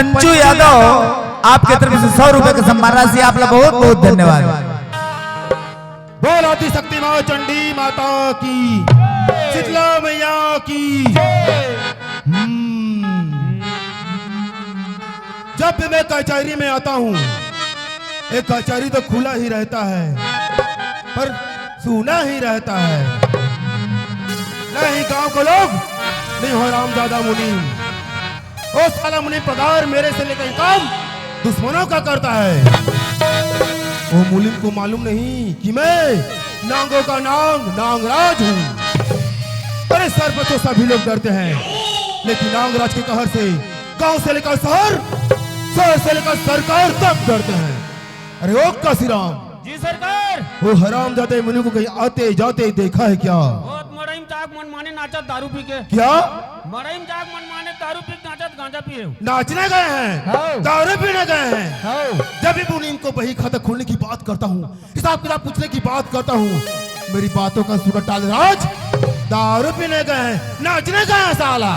पंचू यादव आपके तरफ से 100 रुपए का सम्मान राशि। आपका बहुत बहुत धन्यवाद। बोल आदि शक्ति माँ चंडी माता की, शीतला मैया की। जब भी मैं कचहरी में आता हूँ, एक कचहरी तो खुला ही रहता है पर सूना ही रहता है। नहीं गांव के लोग, नहीं हो रामजादा मुनीम। ओ साला मुनीम पगार मेरे से लेकर काम दुश्मनों का करता है। वो मुनीम को मालूम नहीं कि मैं नांगों का नांगराज हूँ। अरे सर पर तो सभी लोग डरते हैं, लेकिन नांगराज के कहर से गांव से लेकर शहर, शहर से लेकर सरकार तक डरते हैं। अरे ओ काशीराम जी सरकार। वो हरामजादे मुनि को कहीं आते जाते देखा है क्या? मरईम चाक मन माने नाचत दारू पी के। क्या मरईम चाक मन माने दारू पी के नाचत गांजा पिए। नाचने गए हैं, दारू पीने गए हैं। जब भी मुनीम को बही खाता खोलने की बात करता हूँ, हिसाब किताब पूछने की बात करता हूँ, मेरी बातों का सुगर टाल राज दारू पीने गए हैं, नाचने गए हैं साला।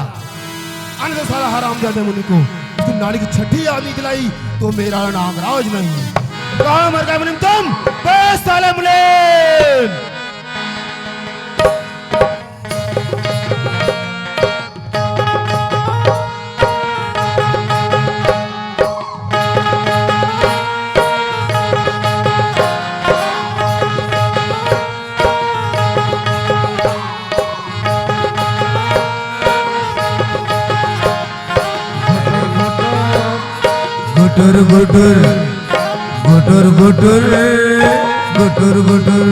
अन्य साला हरामजादे मुनि को तुम नाली की छठी आदमी दिलाई तो मेरा नागराज नहीं। कहाँ मर गए मुनीम तुम? बस साले मुनीम। गुटुर गुटुर गुटुर गुटुर गुटुर गुटुर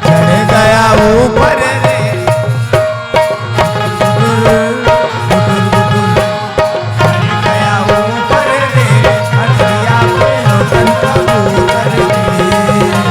चढ़ गया ऊपर रे। गुटुर गुटुर चढ़ गया ऊपर रे। हटिया पे लोटन कबूतर रे। चढ़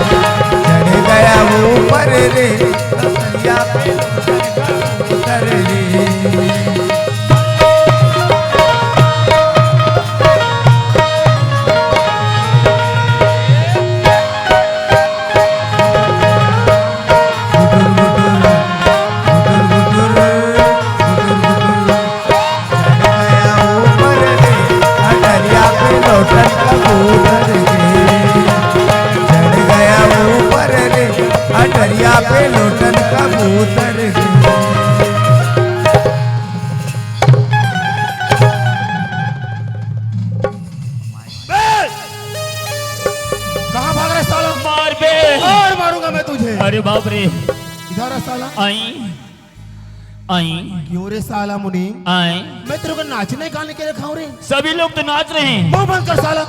गया ऊपर रे। हटिया पे कबूतर रे। पे लोटन कबूतर कहाँ भाग रहे साला? मार बे और मारूंगा मैं तुझे। अरे बाप रे। इधर आ साला। आई आई क्यों रे साला मुनीम? आई मैं तेरे को नाचने गाने के लिए खाऊं रे। सभी लोग तो नाच रहे हैं। मुंह बंद कर साला।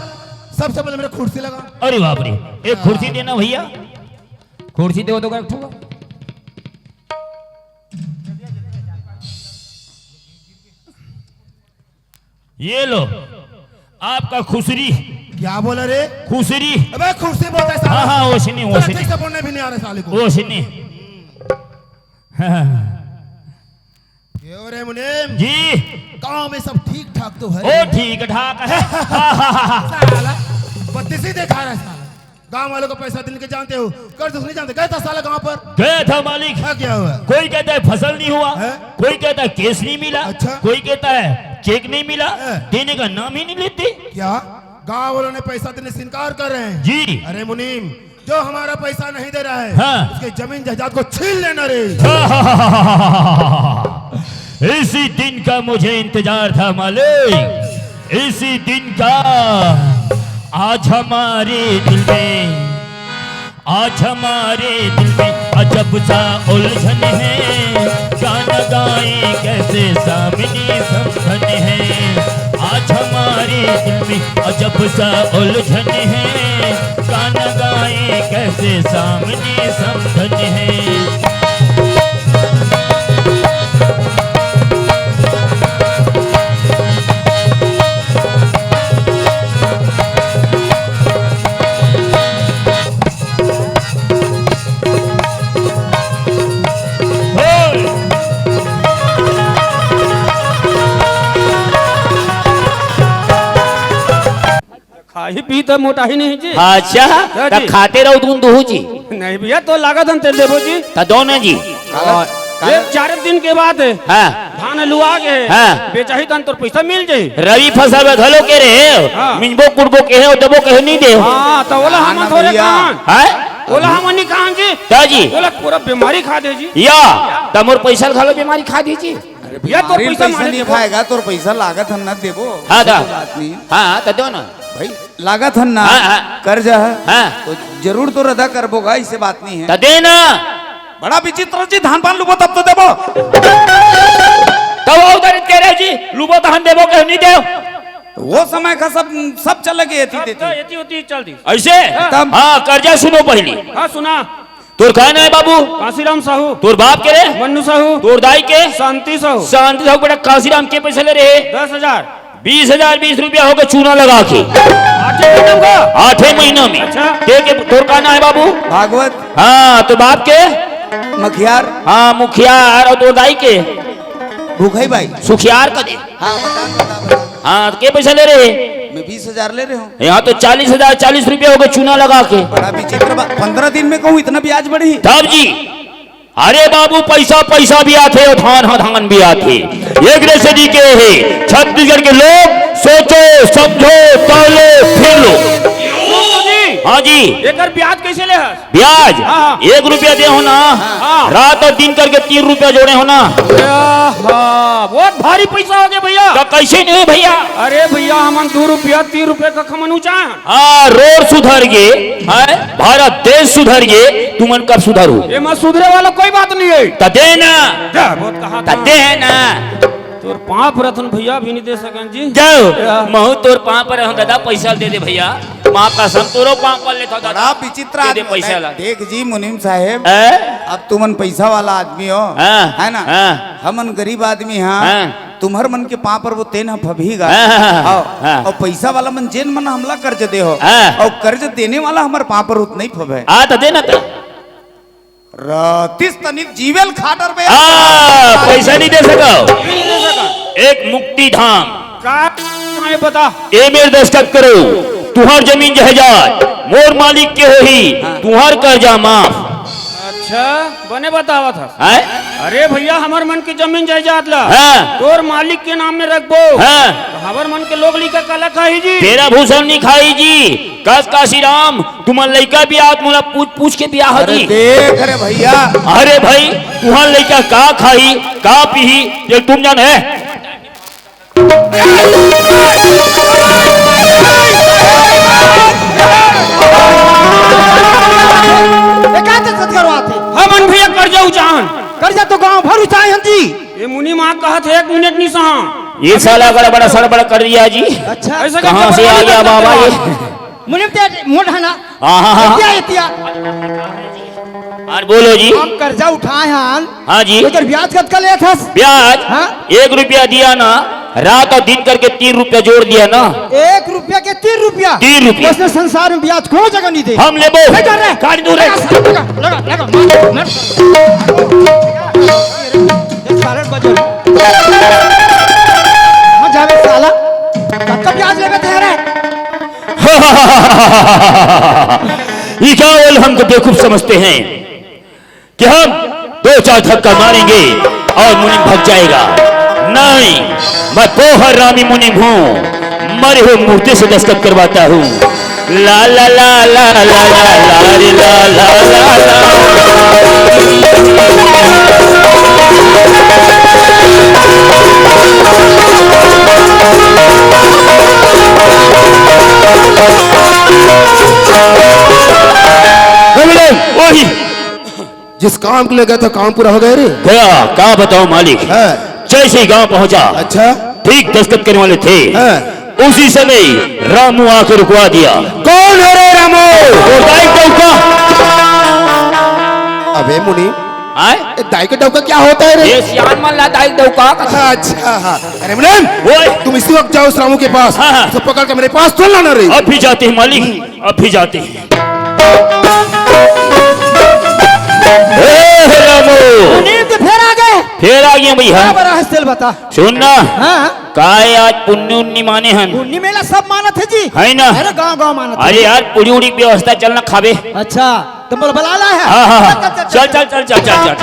सबसे पहले मेरा कुर्सी लगा। अरे बाप रे, एक कुर्सी देना भैया। कुर्सी दो तो रखूंगा। ये लो आपका खुसरी। क्या बोला रे? खुसरी। अबे कुर्सी बोलता है साला। हाँ हाँ ओशनी ओशनी। ठीक से बोलने भी नहीं आ रहा साले को। ओशनी। क्यों रे मुनीम? जी गांव में सब ठीक ठाक तो है? ओ ठीक ठाक है। साला बत्तीसी देखा रहा है साला। गांव वालों को पैसा देने के जानते हो, कर्ज नहीं जानते। गए था साला गांव पर? गया था मालिक। क्या हुआ? कोई कहता है फसल नहीं हुआ है? कोई कहता है केस नहीं मिला। अच्छा? कोई कहता है चेक नहीं मिला। है? देने का नाम ही नहीं लेते। क्या गांव वालों ने पैसा देने से इनकार कर रहे हैं? जी। अरे मुनीम, जो हमारा पैसा नहीं दे रहा है, हाँ। उसके जमीन जायदाद को छीन लेना रे। इसी दिन का मुझे इंतजार था मालिक, इसी दिन का। आज हमारे दिल में, आज हमारे दिल में अजब सा उलझन है। गाना गाए कैसे सामने समझन है। आज हमारे दिल में अजब सा उलझन है। गाना गाए कैसे सामने समझन है। खाही पी तो मोटा ही नहीं जी। अच्छा जी। खाते रहो तुम दो जी। नहीं भैया तो लागत हम तेल देवो जी। तो दो ना जी। एक 4 दिन के बाद हाँ धान लुआ के हाँ। बेचाही तन तोर पैसा मिल जाई। रवि फसल में घलो के रे हाँ। मिंजबो कुड़बो के है दबो के नहीं दे हां तो ओला हम ना थोड़े भैया। कान है ओला हम नहीं कान जी ताजी ओला पूरा बीमारी खा दे जी। या तमोर पैसा घलो बीमारी खा दीजिए या तो हमारी पैसा पैसा मारे नहीं खाएगा तो पैसा लागत हम ना देबो। हाँ दा कोई बात नहीं हाँ तो दो ना भाई, लागत हम ना हाँ, हाँ। कर्ज है हाँ तो जरूर तो अदा करबोगा, इससे बात नहीं है। तो दे ना बड़ा विचित्र जी, धान पान लुबो तब तो देबो। तो उधर कह रहे जी लुबो धान देबो के नहीं देव वो समय का सब चल गए थी देती। एती होती चल दी। ऐसे तब- हाँ कर्जा सुनो पहली हां सुना तोर का है बाबू काशीराम साहू तोर बाप के रे मन्नू साहू तोर दाई के शांति साहू शांति साहू बेटा काशीराम के पैसे ले रहे 10,000 20,000 20 रुपया हो गए चूना लगा के 8 महीनों में अच्छा। दे के तोर का ना है बाबू भागवत हाँ तो बाप के मखियार हाँ मुखियार और तोर दाई के भूखाई भाई। सुखियार का दे हाँ बता हाँ तो के पैसे ले रहे मैं 20,000 ले रहे हूँ। यहाँ तो 40,000 40 रुपया हो गए चूना लगा के बड़ा विचित्र बात, 15 दिन में कहूँ इतना ब्याज बढ़ी। तब जी अरे बाबू पैसा पैसा भी आते और धान भी आते एक जैसे जी के है छत्तीसगढ़ के लोग सोचो समझो तौलो फिर लो। हाँ जी एकर ब्याज कैसे ले हस? ब्याज हाँ। 1 रुपया दे हो ना हाँ। रात और दिन करके 3 रुपया जोड़े हो ना बहुत भारी पैसा हो गया भैया। तो कैसे नहीं भैया अरे भैया हमन 2 रुपया 3 रुपये का खमन ऊंचा है। हाँ रोड सुधर गए हैं भारत देश सुधर गए तुमन कब सुधरो ये मैं सुधरे वाला कोई बात नहीं है। तदे ना जा, बहुत कहा था। तदे ना तोर पाँव रतन भैया भी नहीं दे सकन जी। जाओ महू तोर पाँव पर हम दादा पैसा दे दे भैया माँ कसम तोरो पाँव पर लेता दादा बड़ा विचित्र दे दे आदमी पैसा ला देख जी मुनीम साहेब, हैं? अब तुमन पैसा वाला आदमी हो हाँ, है ना। हाँ। हमन गरीब आदमी हाँ हाँ। तुम्हार मन के पाँव पर वो तेन फभीगा हाँ। हाँ। और पैसा वाला मन जेन मन हमला कर्ज दे हो हाँ। और कर्ज देने वाला हमारे पाँव पर उतना ही फभे आ तो देना था रतिस तनिक जीवेल खाटर पे पैसा नहीं दे सको नहीं दे सकन। एक मुक्ति धाम का हमें बता। ए मेरे दस्तखत करो तुहार जमीन जायदाद मोर मालिक के हो ही तुहार कर्जा माफ अच्छा बने बतावा था। है अरे भैया हमार मन की जमीन जायदाद ला हाँ। तोर मालिक के नाम में रखबो। हाँ। तो हमार मन के लोग लिखा काला खाई जी। तेरा भूषण नहीं खाई जी कस काशीराम तुमन लड़का भी आत मोला पूछ पूछ के बियाह हो अरे जी देख अरे भैया अरे भाई तुहार लड़का का खाई का पी ये तुम जान है हमन भैया कर्जा उचाहन कर्जा तो गांव भर उठाए हम जी। ये मुनि माँ कहत है 1 मिनट नहीं सहा। ये साला बड़ा बड़ा सड़बड़ कर दिया जी अच्छा ऐसा कहाँ से आ गया बाबा ये मुनिम ते मोट है ना हाँ इतिया इतिया और बोलो जी हम कर्जा उठाए हैं हाँ जी लेकिन ब्याज कब का लेत हस? ब्याज हाँ? 1 रुपया दिया ना रात और दिन करके 3 रुपया जोड़ दिया ना 1 रुपया के 3 रुपया 3 रुपया। उसने संसार में ब्याज कोनो जगह नहीं दे। हम लेबो नहीं कर रहे। काट दूर है लगा लगा लगा मार कारण बजो हां जावे साला कब ब्याज लेबे तेरे? ये क्या बोल हमको बेवकूफ समझते हैं कि हम 2-4 धक्का मारेंगे और मुनिम भाग जाएगा नहीं मैं पोहर रामी मुनिम हूँ मरे हुए मूर्ति से दस्तखत करवाता हूँ ला ला ला ला ला ला ला रे ला ला ला वही जिस काम के लिए गया था काम पूरा हो गया रे। गया क्या बताओ मालिक है जैसे ही गांव पहुंचा अच्छा ठीक दस्तखत करने वाले थे है। उसी समय रामू आकर रुकवा दिया कौन है रे रामू वो दाई डौका अबे मुनि आए दाई के डौका क्या होता है रे? ये सियान मान ला दाई डौका अच्छा हाँ। अरे मुनिम ओए तुम इसी वक्त जाओ उस रामू के पास हाँ, हाँ। उसे पकड़ के मेरे पास चल लाना रे। अब भी जाते हैं मालिक अब भी जाते हैं ए रामू नींद फिर आ गए। फिर आ गया भैया क्या बड़ा हस्तेल बता। सुनना हां काय आज पुण्य उन्नी माने हन पुण्य मेला सब मानत है जी। है ना अरे गांव गांव मानत है। अरे यार पूरी उड़ी व्यवस्था चलना खावे अच्छा तुम बोल बुला लाया है? हाँ हाँ हाँ चल चल चल चल चल चल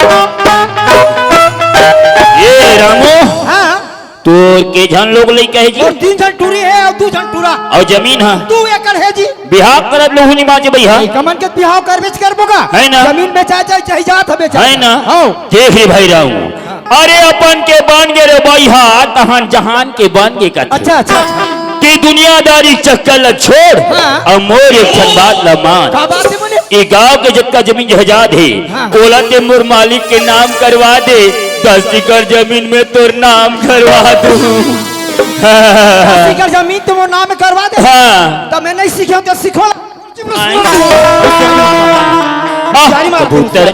ये रामू हाँ तो के जन लोग ले कहे जी और 3 जन टूरी है और 2 जन टूरा और जमीन है 2 एकड़ है जी। बिहार करब लोग नहीं बाजे भैया कमन के बिहाव कर बेच कर बोगा है ना? जमीन बेचा जाए चाहे जात है बेचा है ना हाँ देख रे भाई रामू अरे अपन के बन गे रे भैया तहन जहान के बन गे का अच्छा अच्छा अच्छा कि दुनियादारी चक्कर ल छोड़ हाँ। और मोर एक ठन बात ल मान का बात है बोले ये गांव के जितना जमीन जहजाद है हाँ। ओला ते मोर मालिक के नाम करवा दे 10 एकड़ जमीन में तोर नाम करवा दूं एकड़ जमीन तुम नाम में करवा दे हाँ तब मैं नहीं सीखा तो सीखो जारी मार कबूतर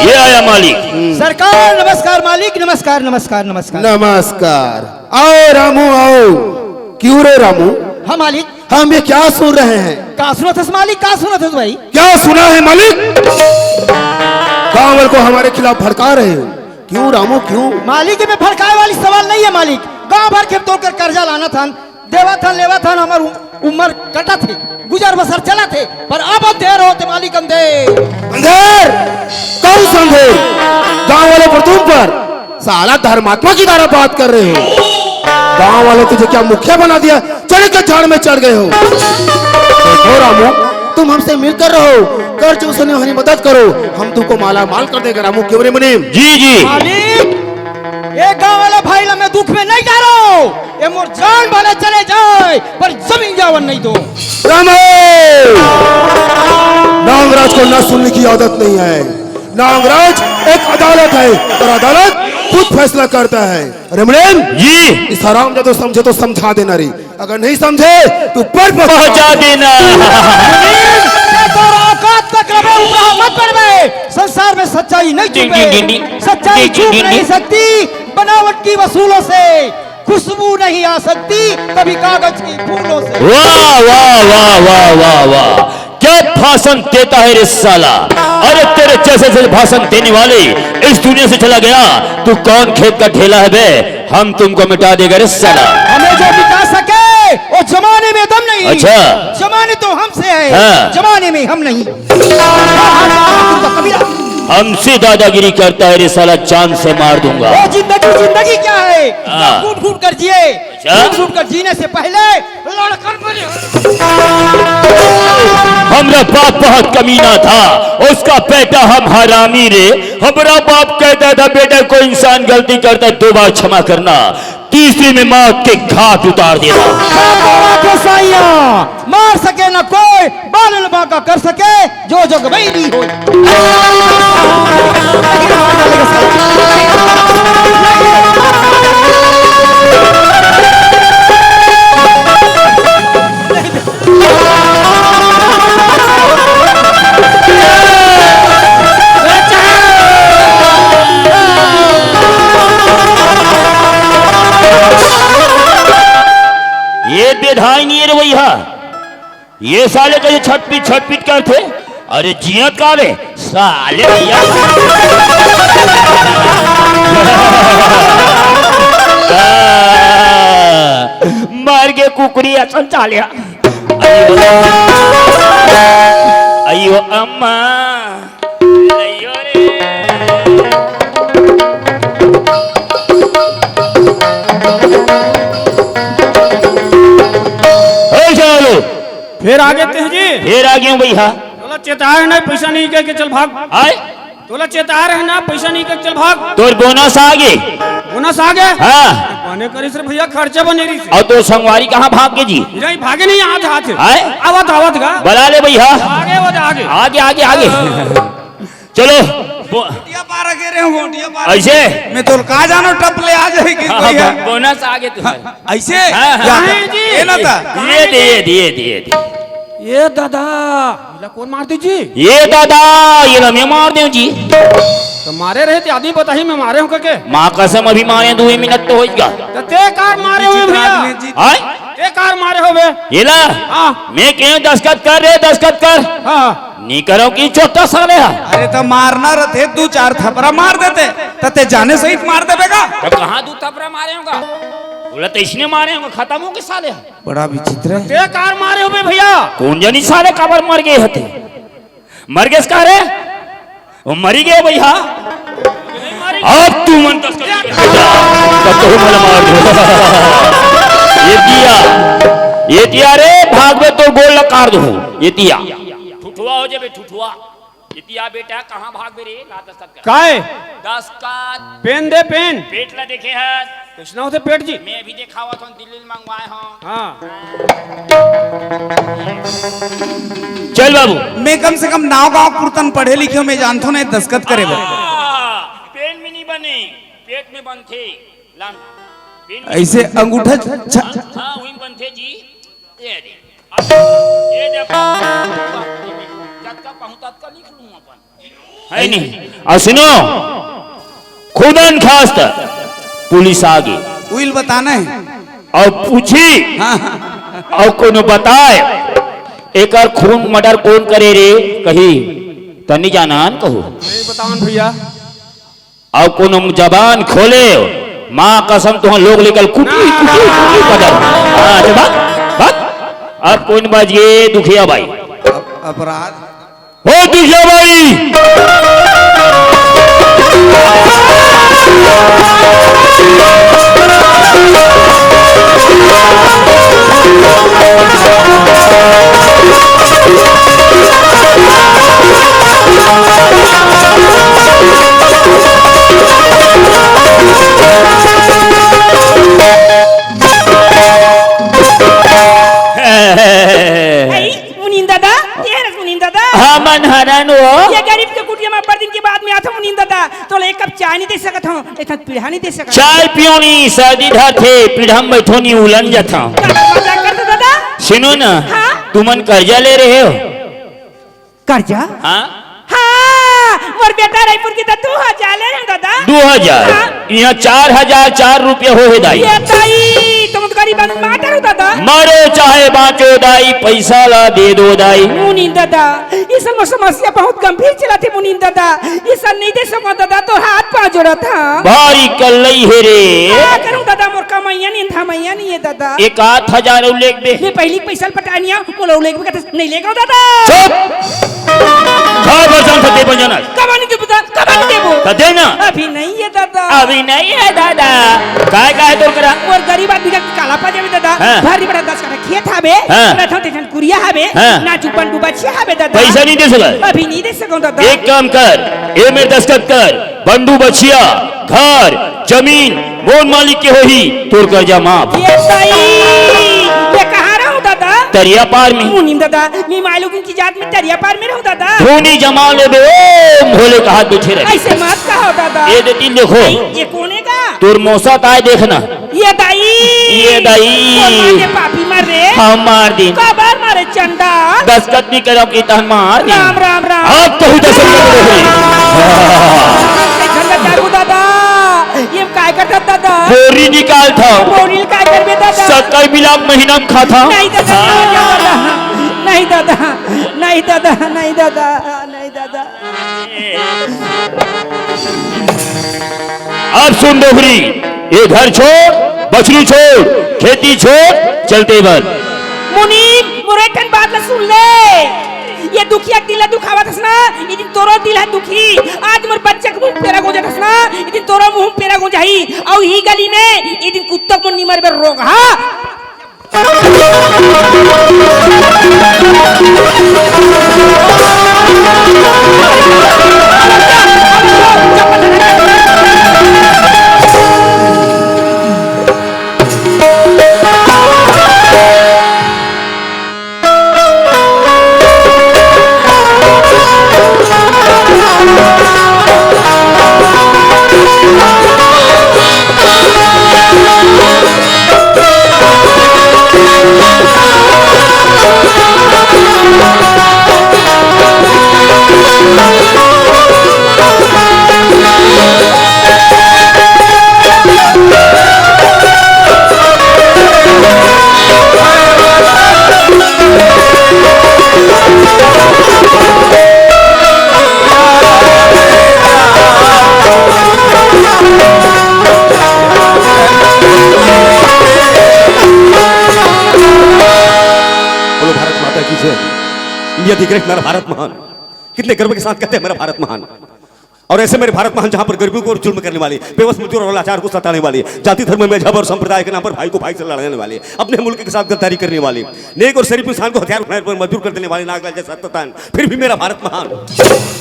ये आया मालिक सरकार नमस्कार मालिक नमस्कार नमस्कार नमस्कार नमस्कार। आओ रामू आओ। क्यों रे रामू? हाँ मालिक हम ये क्या सुन रहे हैं? का सुना था मालिक का सुना था भाई क्या सुना है मालिक? गांव वालों को हमारे खिलाफ भड़का रहे हो क्यों रामू क्यों? मालिक में भड़काए वाली सवाल नहीं है मालिक गांव भर के तोड़ कर कर्जा लाना था देवा था लेवा था हमार उम्र कटा थे गुजर बसर चला थे पर अब देर होते मालिक अंधेर अंधेर कौन सा अंधेर? गांव वालों पर तुम पर साला धर्मात्मा की तरह बात कर रहे हो। गांव वालों तुझे क्या मुखिया बना दिया? चढ़ के झाड़ में चढ़ गए हो। देखो रामू तुम हमसे मिलकर रहो कर्ज उसने हमारी मदद करो हम तुमको माला माल कर देगा रामू क्यों रे मुनीम? जी जी मालिक ये गांव वाला भाई मैं दुख में नहीं जा रहा हूँ ये मोर जान वाले चले जाए पर जमीन जावन नहीं दो। रामू नागराज को न सुनने की आदत नहीं है। नागराज एक अदालत है और अदालत खुद फैसला करता है। रमणेन जी इस हराम जो तो समझे तो समझा देना री अगर नहीं समझे तो पर पहुंचा देना मत पड़वे संसार में सच्चाई नहीं छुपे सच्चाई छुप नहीं सकती बनावट की वसूलों से खुशबू नहीं आ सकती कभी कागज की फूलों से। वाह वाह वाह वाह वाह वाह क्या भाषण देता है रे साला। अरे तेरे जैसे से भाषण देने वाले इस दुनिया से चला गया तू कौन खेत का ढेला है बे हम तुमको मिटा देगा रे साला। हमें जो मिटा सके वो जमाने में दम नहीं। अच्छा जमाने तो हमसे है हाँ। जमाने में हम नहीं। हमसे दादागिरी करता है रे साला जान से मार दूंगा। वो जिंदगी क्या है हाँ। घूट घूट कर जिए घूट घूट कर जीने से पहले लड़कर मरे। हमरा बाप बहुत कमीना था उसका बेटा हम हरामी रे। हमारा बाप कहता था बेटा कोई इंसान गलती करता है 2 बार क्षमा करना तीसरी में मौत के घाट उतार देना। मार सके न कोई बालन बाका कर सके जो जो गबैरी हो। ये बेधाई नहीं है रे भैया ये साले का छटपीट करते अरे जिया का रे साले भैया मार के कुकरी असल चालिया अयो अम्मा अयो रे फिर आगे ते जी फिर आ गया भैया तोला चेतार है ना पैसा नहीं कह के चल भाग आए तोला चेतार है ना पैसा नहीं कह के चल भाग तोर बोनस आ गए बोनस आ गए हाँ बने करी से भैया खर्चा बने रही और तो संगवारी कहाँ भाग के जी नहीं भागे नहीं हाथ हाथ आए आवत गा बुला ले भैया आगे वो आगे आगे आगे आगे चलो पार गे रे गोटिया पार ऐसे मैं तो का जानो टप ले आ जाएगी कोई है बोनस आ गए तुम्हारे ऐसे हाँ, हाँ। ये ना था ये ये दादा इला कौन मार दी जी ये दादा ये ना मैं मार दूं जी तो मारे रहे थे आदमी बताही मैं मारे हूं के माँ कसम अभी मारे 2 मिनट तो हो गया तो ते कार मारे हुए भैया आए एक कार मारे हो बे। ये ला हाँ मैं क्यों दस्खत कर रहे दस्खत कर हाँ नहीं करो की छोटा साले अरे तो मारना रहते 2-4 थपरा मार देते तते जाने सहित मार देगा। तब कहाँ दू थपरा मारे होगा बोला तो इसने मारे होगा खत्म हो गए साले बड़ा विचित्र है। एक कार मारे हो बे भैया। कौन जानी साले कबर मर गए होते मर गए इसका रे वो मरी गए भैया अब तू मन दस्खत तब तो मला मार दो ये दिया रे भाग में तो गोल लकार दो ये दिया ठुठुआ हो जाए ठुठुआ ये दिया बेटा कहाँ भाग में रे ला दस्खत कर काय दस्खत पेन दे पेन। पेट ला देखे है कृष्णा होते पेट जी। मैं भी देखा हुआ था दिल्ली में मंगवाए हूँ हाँ चल बाबू मैं कम से कम नाव गांव कीर्तन पढ़े लिखे मैं जानता हूँ ना दस्खत करे वो। पेन में नहीं बने पेट में बनते लान पेन में ऐसे अंगूठा हाँ वही बनते जी ये दे ये देखो का पहुंचा का लिख लूं अपन है नहीं और सुनो खुदन खास्त पुलिस आ गई विल बताना है और पूछी और कोनो बताए एक और खून मर्डर कौन करे रे कही तनी जानन कहू नहीं बताओ भैया। और कोनो जबान खोले माँ कसम तुम लोग लेकर कुटी कुटी कुटी बदल हाँ तो बात अब कौन बाज ये दुखिया भाई अपराध हो दुखिया भाई मुनीन दादा ये रस मुनीन दादा हाँ मन हरन हो ये गरीब के कुटिया में पर दिन के बाद में आता मुनीन दादा तो एक कप चाय नहीं दे सकत हूं इतना पीढ़ा नहीं दे सकत चाय पियोनी सर्दी थे पीढ़म बैठोनी उलन जाता मजाक करते दादा सुनो ना हाँ? तुमन कर्जा ले रहे हो कर्जा हाँ हाँ मोर बेटा रायपुर की तो 2000 ले रहे दादा 2000 हाँ? यहाँ 4004 रुपये हो है दाई ये ताई तुम तो गरीब आदमी मार करो दादा मरो चाहे बाँचो दाई पैसा ला दे दो दाई मुनीन दादा ये सब समस्या बहुत गंभीर चला थी मुनीन दादा ये सब नहीं दे सको दादा तो हाथ पाँव जोड़ा था भारी कल्लई है रे क्या करूं दादा मोर कमाइया नहीं था मैया नहीं है दादा 1000 लेख दे मैं पहली पैसा पटानिया बोलो लेके भी कहते नहीं लेगा दादा चुप खा बजान फते बजाना कमानी दे बता कमानी दे वो कदे ना अभी नहीं है दादा अभी नहीं है दादा काय तो करा और गरीब आदमी का काला पाजामे दादा हाँ। भारी बड़ा 10 कट्ठा खेत हबे हाँ। रथो टेशन कुरिया हबे हाँ। ना चुपन डुबाछिया हबे दादा पैसा नहीं दे सका अभी नहीं दे सकूं दादा एक काम कर ए मेरे दस्तखत कर बंडू बचिया घर जमीन मोन मालिक के होही तोर कर्जा माफ ये सही ये कहां रहूं दादा तरिया पार में मुनीम दादा मैं मालूम की जात में तरिया पार में रहूं दादा धोनी जमा ले दे ओम भोले का हाथ बैठे रहे ऐसे मत कहो दादा ये देती देखो ये कोने का तोर मौसत आए देखना ये दाई कौन मारे पापी मर रे हम मार दी कबर मारे चंदा दस्तखत नहीं करो की तहन मार दी राम राम राम अब तो दस ठंडा चाकू दादा ये काय करता दादा बोरी निकाल था बोरिल काय करबे दादा 27 मिला महीना में खाता नहीं दादा नहीं दादा नहीं दादा नहीं दादा नहीं दादा अब सुन डोगरी ये घर छोड़ बछरू छोड़ खेती छोड़ चलते बन मुनीम मोरे कन बात ला सुन ले ये दुखिया दिल दुखावा थस ना ये दिन तोरो दिल है दुखी आज मोर बच्चा के मुंह पेरा गोजा थस ना ये दिन तोरो मुंह पेरा गोजा ही और ही गली में ये दिन कुत्ता को निमर बे रोग इंडिया दी ग्रेट, मेरा भारत महान। कितने गर्व के साथ कहते हैं मेरा भारत महान। और ऐसे मेरे भारत महान जहां पर गरीबों को जुल्म करने वाले, बेबस मजदूर और लाचार को सताने वाले, जाति धर्म मजहब और संप्रदाय के नाम पर भाई को भाई से लड़ने वाले, अपने मुल्क के साथ गद्दारी करने वाले, नेक और शरीफ इंसान को हथियार उठाने पर मजबूर कर देने वाले नागराज जैसा ततान, फिर भी मेरा भारत महान।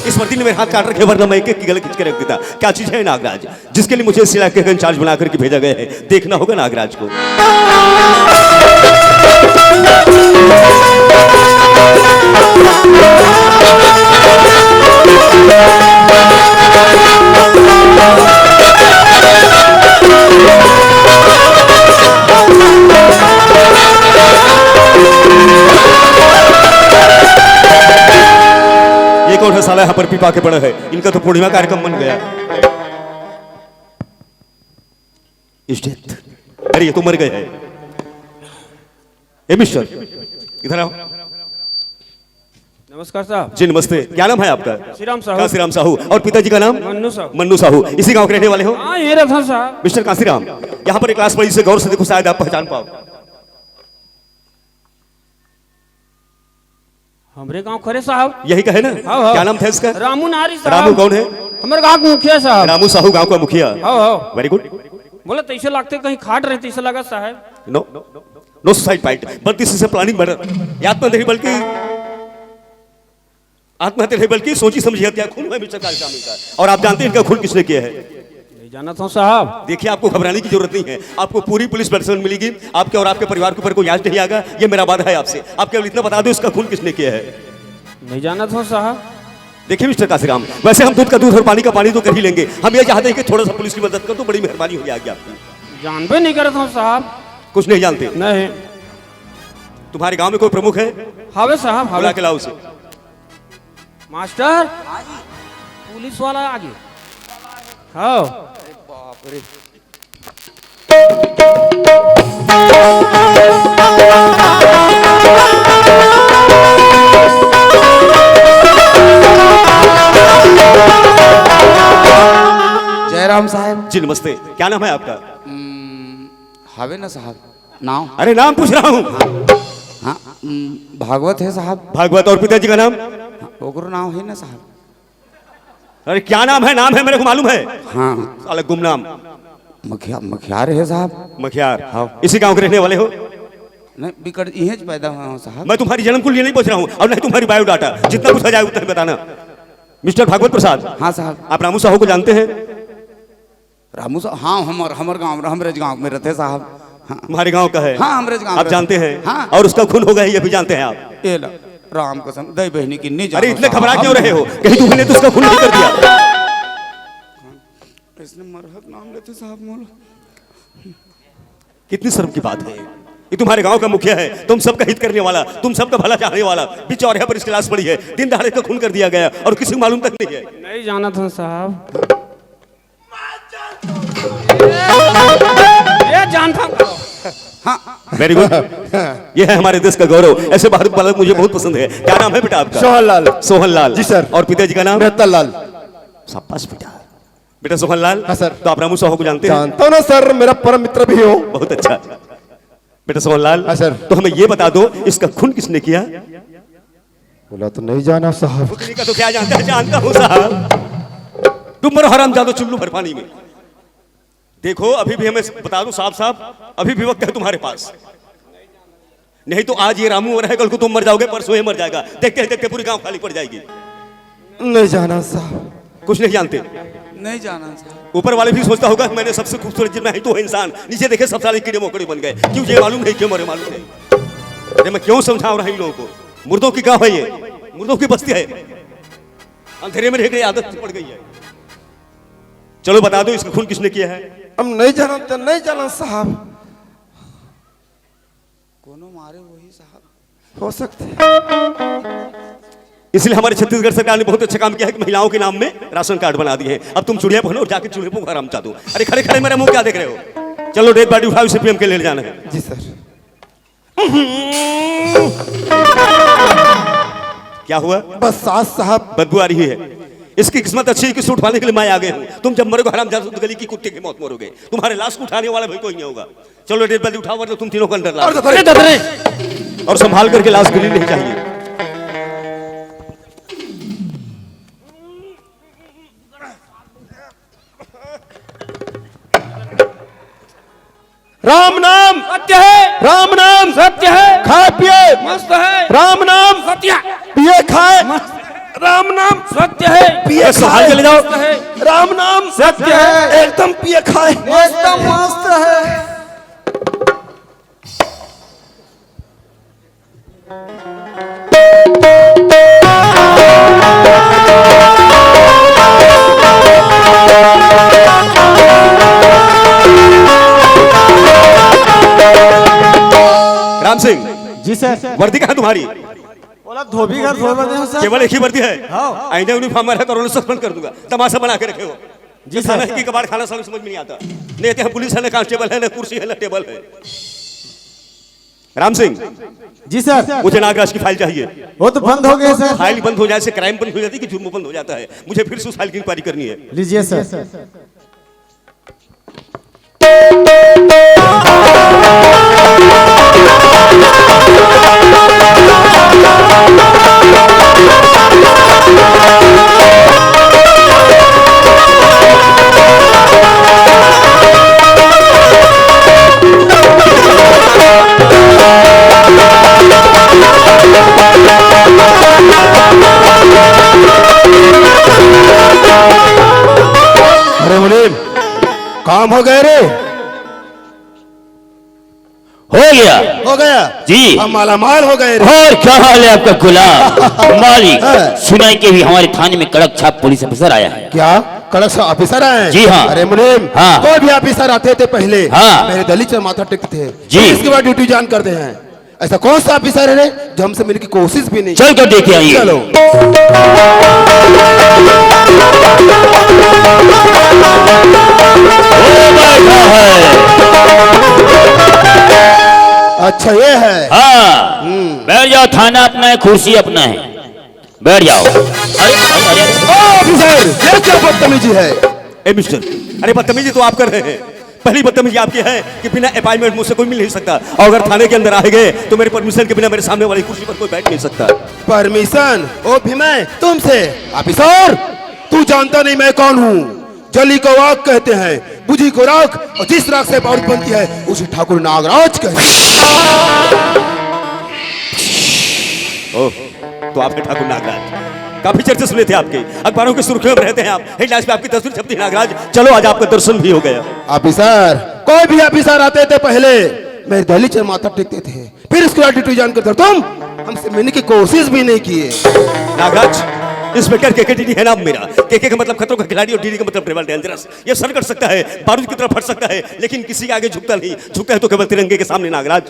इस वर्दी ने मेरे हाथ काट रखे, वरना मैं एक की गले खींच के रख देता। क्या चीज है नागराज जिसके लिए मुझे इस इलाके का इंचार्ज बना करके भेजा गया है? देखना होगा नागराज को। ये कौन है साला यहाँ पर पीपा के पड़ा है? इनका तो पूर्णिमा कार्यक्रम बन गया। अरे ये तो मर गए हैं। ए मिस्टर, इधर आओ। नमस्कार साहब। जी नमस्ते। क्या नाम है आपका? काशीराम साहू। काशीराम साहू। और पिताजी का नाम? मन्नू साहू। मन्नू साहू। इसी गांव के रहने वाले हो? हाँ ये रहा साहब। मिस्टर काशीराम, यहाँ पर एक क्लास पढ़ी, इसे गौर से देखो, शायद आप पहचान पाओ। हमारे गांव खरे साहब। यही कहे ना? हाँ। क्या नाम था इसका? रामू नारी साहब। रामू कौन है? हमारे गांव के मुखिया साहब। रामू साहू गांव का मुखिया। हाँ। Very good. बोले तैसे लगते कहीं खाट रहे, तैसे लगा साहब। No no suicide fight, but this is a planning murder. आत्महत्या नहीं बल्कि आत्महत्या नहीं बल्कि सोची समझी हत्या। खून है मिस्टर काशीराम का, और आप जानते हैं इनका खून किसने किया है? नहीं जाना था साहब। देखिए, आपको घबराने की जरूरत नहीं है। आपको पूरी पुलिस प्रोटेक्शन मिलेगी। आपके और आपके परिवार के ऊपर कोई आज नहीं आएगा, ये मेरा वादा है आपसे। आप केवल इतना बता दो इसका खून किसने किया है। नहीं जाना था साहब। देखिए मिस्टर काशीराम, वैसे हम दूध का दूध और पानी का पानी तो कर ही लेंगे। हम ये चाहते हैं कि थोड़ा सा पुलिस की मदद कर तो बड़ी मेहरबानी हो जाएगी आपकी। जानबे नहीं कर था साहब। कुछ नहीं जानते? नहीं। तुम्हारे गांव में कोई प्रमुख है? हावे साहब, बुला हावे। के लाओ उसे। मास्टर, पुलिस वाला आगे। हाँ। जयराम साहब। जी नमस्ते। क्या नाम है आपका? हावे ना साहब नाम? अरे नाम पूछ रहा हूँ। हाँ भागवत है साहब। भागवत। और पिताजी का नाम? ओकरो नाम है ना साहब। अरे क्या नाम है? नाम है मेरे को मालूम है। हाँ साला गुमनाम। मखियार है साहब। मखियार। हाँ। इसी गांव के रहने वाले हो? नहीं बिकट यहीं पैदा हुआ हूँ साहब। मैं तुम्हारी जन्म कुल ये नहीं पूछ रहा हूँ, और नहीं तुम्हारी बायोडाटा। जितना पूछा जाए उतना बताना। मिस्टर भागवत प्रसाद। हाँ साहब। आप रामू साहू को जानते हैं? रामू साहब? हाँ हमारे गाँव, हमरेज गाँव में रहते साहब। हाँ। हमारे गांव का है? हाँ हमरेज गाँव। आप जानते हैं? हाँ। और उसका खून हो गया ये भी जानते हैं आप? ये ला राम कसम दई बहनी की नहीं। अरे इतने घबरा क्यों रहे हो? कहीं तुमने तो उसका खून नहीं कर दिया? इसने मरहत नाम लेते साहब मोल। कितनी शर्म की बात है। ये तुम्हारे गांव का मुखिया है, तुम सबका हित करने वाला, तुम सबका भला चाहने वाला। बिचौरिया पर इसकी लाश पड़ी है, दिन दहाड़े का खून कर दिया गया और किसी को मालूम तक नहीं है। नहीं जाना था साहब। ये जानता हूँ। हाँ वेरी गुड। ये है हमारे देश का गौरव। ऐसे बहादुर बालक मुझे बहुत पसंद है। क्या नाम है बेटा आपका? सोहनलाल। सोहनलाल। जी सर। और पिताजी का नाम? मेहतालाल। शाबाश बेटा। बेटा सोहनलाल। हाँ सर। तो आप रामू साहू को जानते हैं? जानता हूँ ना सर, मेरा परम मित्र भी हो। बहुत अच्छा। बेटा सोहनलाल। हाँ सर। तो हमें ये बता दो इसका खून किसने किया? बोला तो नहीं जाना साहब। खुदनी का तो क्या जानता है? जानता हूँ साहब। तुम मरो हराम जादो चुल्लू भर पानी में। देखो अभी भी हमें बता दो साफ साफ, अभी भी वक्त है तुम्हारे पास। नहीं तो आज ये रामू मर है, कल को तुम मर जाओगे, परसों ये मर जाएगा। देखते देखते पूरी गांव खाली पड़ जाएगी। नहीं जाना साहब। कुछ नहीं जानते? नहीं जाना साहब। ऊपर वाले भी सोचता होगा कि मैंने सबसे खूबसूरत जितना है तो इंसान, नीचे देखे सब सारे कीड़े मकोड़े बन गए। क्यों ये मालूम नहीं, क्यों मरे मालूम नहीं। अरे मैं क्यों समझा रहा इन लोगों को? मुर्दों की गांव है ये, मुर्दों की बस्ती है। अंधेरे में रहने की आदत पड़ गई है। चलो बता दो इसका खून किसने किया है? हम नहीं जाना तो नहीं जाना साहब। कोनो मारे वही साहब हो सकते। इसलिए हमारे छत्तीसगढ़ सरकार ने बहुत अच्छा काम किया है कि महिलाओं के नाम में राशन कार्ड बना दिए हैं। अब तुम चूड़िया पहनो और जाके चूल्हे पर आराम चाहते हो। अरे खड़े खड़े मेरा मुंह क्या देख रहे हो? चलो डेड बॉडी उठाओ, इसे पीएम के ले जाना है। जी सर। क्या हुआ? बस सास साहब बदबू आ रही है। इसकी किस्मत अच्छी है कि सूट पाने के लिए मैं आ गया हूँ। तुम जब मरोगे हराम जादू गली की कुत्ते की मौत मरोगे। तुम्हारे लाश को उठाने वाला भाई कोई नहीं होगा। चलो डेड बॉडी उठाओ, वरना तुम तीनों को अंदर लाओ। और संभाल करके लाश गिरनी नहीं चाहिए। राम नाम सत्य है, राम नाम सत्य है, खाए पिए मस्त है, राम नाम सत्य, पिए खाए राम नाम सत्य है, पिए खाए चले जाओ मस्त है, राम नाम सत्य है, एकदम पिए खाए एकदम मस्त है। राम सिंह जी सर। वर्दी कहाँ तुम्हारी? बोला धोबी घर धो बदे हो सर। केवल एक ही वर्दी है? हाँ। आईने यूनिफॉर्म में करोड़ सस्पेंड कर दूंगा। तमाशा बना के रखे हो जी सर। थाना की कबाड़ खाना समझ में नहीं आता। नहीं तो पुलिस है ना कांस्टेबल है ना कुर्सी है ना टेबल है। राम सिंह जी सर। मुझे नागराज की फाइल चाहिए। वो तो बंद हो गए सर। फाइल बंद हो जाए से क्राइम बंद हो जाती है कि जुर्म बंद हो जाता है। मुझे फिर से उस फाइल की इंक्वायरी करनी है। लीजिए सर। अरे मुनीम, काम हो गए रे? हो गया हो गया जी। हम मालामाल हो गए रे। और क्या हाल है आपका गुलाम? मालिक हाँ। सुना है कि भी हमारे थाने में कड़क छाप पुलिस ऑफिसर आया है। क्या कड़क से ऑफिसर आए? जी हाँ। अरे मुनीम, हाँ। कोई भी ऑफिसर आते थे पहले हाँ। मेरे दलित से माथा टेकते थे जी। इसके बाद ड्यूटी ज्वाइन करते हैं। ऐसा कौन सा ऑफिसर है रे जो हमसे मिलने की कोशिश भी नहीं? चल कर देखे आइए। चलो। अच्छा ये है। हाँ बैठ जाओ, थाना अपना है, कुर्सी अपना है, बैठ जाओ। अरे अरे अरे ऑफिसर ये क्या बदतमीजी है? ए मिस्टर, अरे बदतमीजी तो आप कर रहे हैं। पहली बदतमीजी आपकी है कि बिना अपॉइंटमेंट मुझसे कोई मिल नहीं सकता, और अगर थाने के अंदर आए गए तो मेरे परमिशन के बिना मेरे सामने वाली कुर्सी पर कोई बैठ नहीं सकता। परमिशन? ओ भी मैं तुमसे? ऑफिसर तू जानता नहीं मैं कौन हूँ? जली को आग कहते हैं, बुझी को राख, और जिस राख से बारूद बनती है उसे ठाकुर नागराज कहते हैं। ओह, तो आप हैं ठाकुर नागराज। काफी चर्चे सुने थे आपके, अखबारों की सुर्खियों में रहते हैं आप। हेडलाइंस पे आपकी तस्वीर छपती है नागराज। चलो आज आपका दर्शन भी हो गया। ऑफिसर कोई भी ऑफिसर आते थे पहले मेरे दहलीज से माथा टेकते थे, फिर उसके बाद ड्यूटी ज्वाइन करते। तुम हमसे मिलने की कोशिश भी नहीं किए। नागराज इंस्पेक्टर केके है नाम मेरा। केके का मतलब खतरों का खिलाड़ी और डीडी का मतलब ट्रेवल डेंजरस। ये सर कर सकता है, बारूद की तरफ फट सकता है, लेकिन किसी के आगे झुकता नहीं। झुकता है तो केवल तिरंगे के सामने नागराज।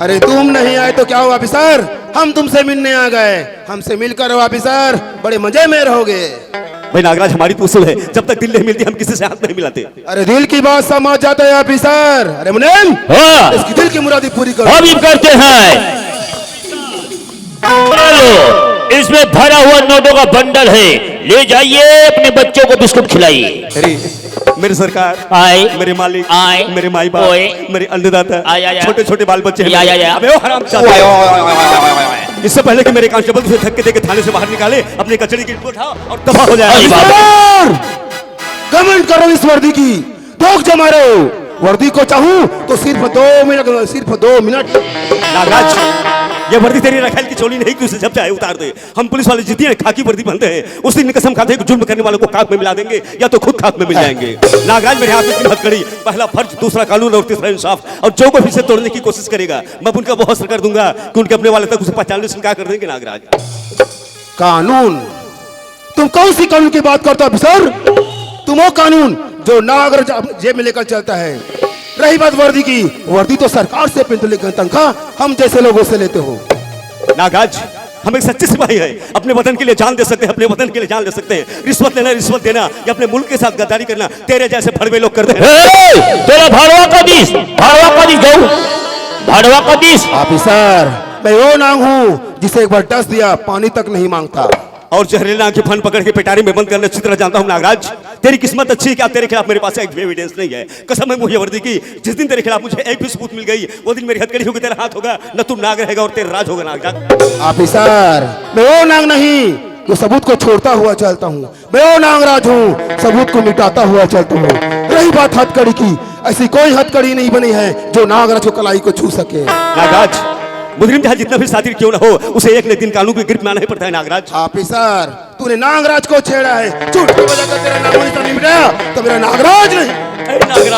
अरे तुम नहीं आए तो क्या हुआ ऑफिसर? हम तुमसे मिलने आ गए। हमसे मिलकर हो ऑफिसर, बड़े मजे में रहोगे। भाई नागराज हमारी तो उसूल है, जब तक दिल नहीं मिलती हम किसी से हाथ नहीं मिलाते। अरे दिल की बात समझ जाता है ऑफिसर। अरे मुनीम हाँ। इसकी दिल की मुरादी पूरी करो। अभी करते हैं। चलो, इसमें भरा हुआ नोटों का बंडल है, ले जाइए, अपने बच्चों को बिस्कुट खिलाइए। अरे मेरे सरकार आए, मेरे मालिक आए, मेरे माई बाप, ओए, मेरे अन्नदाता, आए, आए, छोटे छोटे बाल बच्चे हैं। या। अबे ओ हराम इससे पहले कि मेरे कांस्टेबल तुझे धक्के देके थाने से बाहर निकाले, अपने कचड़ी की रिपोर्ट उठाओ और दफा हो जाए। कमेंट करो इस वर्दी की, ठोक जमा रहे हो। वर्दी को चाहूं तो सिर्फ 2 मिनट, सिर्फ 2 मिनट। नागराज ये वर्दी तेरी रखेल की चोली नहीं कि उसे जब चाहे उतार दे। हम पुलिस वाले जितनी खाकी वर्दी पहनते हैं उस दिन कसम खाते हैं कि जुर्म करने वालों को खाक में मिला देंगे या तो खुद खाक में मिल जाएंगे। नागराज मेरे हाथ में 3 हथकड़ी, पहला फर्ज, दूसरा कानून और तीसरा इंसाफ। और जो कोई इसे तोड़ने की कोशिश करेगा मैं उनका बहुत असर कर दूंगा कि उनके अपने वाले तक उसे पहचानने से इनकार कर देंगे। नागराज कानून? तुम कौन सी कानून की बात करते हो ऑफिसर? तुम वो कानून जो नागराज जेब में लेकर चलता है। रही बात वर्दी की, वर्दी तो सरकार से पिंड लेकर तनख्वाह हम जैसे लोगों से लेते हो। नागराज हम एक सच्चे सिपाही हैं, अपने वतन के लिए जान दे सकते हैं, अपने वतन के लिए जान दे सकते हैं। रिश्वत लेना, रिश्वत देना या अपने मुल्क के साथ गद्दारी करना तेरे जैसे भड़वे लोग करते हैं। तेरा भाड़वा का दिस जाऊ, भाड़वा का दिस। ऑफिसर मैं वो नांग हूँ जिसे एक बार डस दिया पानी तक नहीं मांगता। और जहरीला आंखें फन पकड़ के पेटारी में बंद करने अच्छी तरह जानता हूं। नागराज तेरी किस्मत अच्छी है कि तेरे खिलाफ मेरे पास एक भी एविडेंस नहीं है। कसम है मुझे वर्दी की, जिस दिन तेरे खिलाफ मुझे एक भी सबूत मिल गई वो दिन मेरी हथकड़ी होगी, तेरा हाथ होगा, न तू नाग रहेगा और तेरा राज होगा। नागराज ऑफिसर मैं वो नांग नहीं जो सबूत को छोड़ता हुआ चलता हूँ। मैं वो नागराज हूँ सबूत को मिटाता हुआ चलता हूँ। रही बात हथकड़ी की, ऐसी कोई हथकड़ी नहीं बनी है जो नागराज को कलाई को छू सके। नागराज, मुजरिम चाहे जितना भी शातिर क्यों ना हो, उसे एक न एक दिन कानून की गिरफ्त में आना ही पड़ता है। नागराज ऑफिसर, तूने नागराज को छेड़ा है, झूठ की वजह से तेरा नाम निशान नहीं मिटा तो मेरा नागराज नहीं। नागराज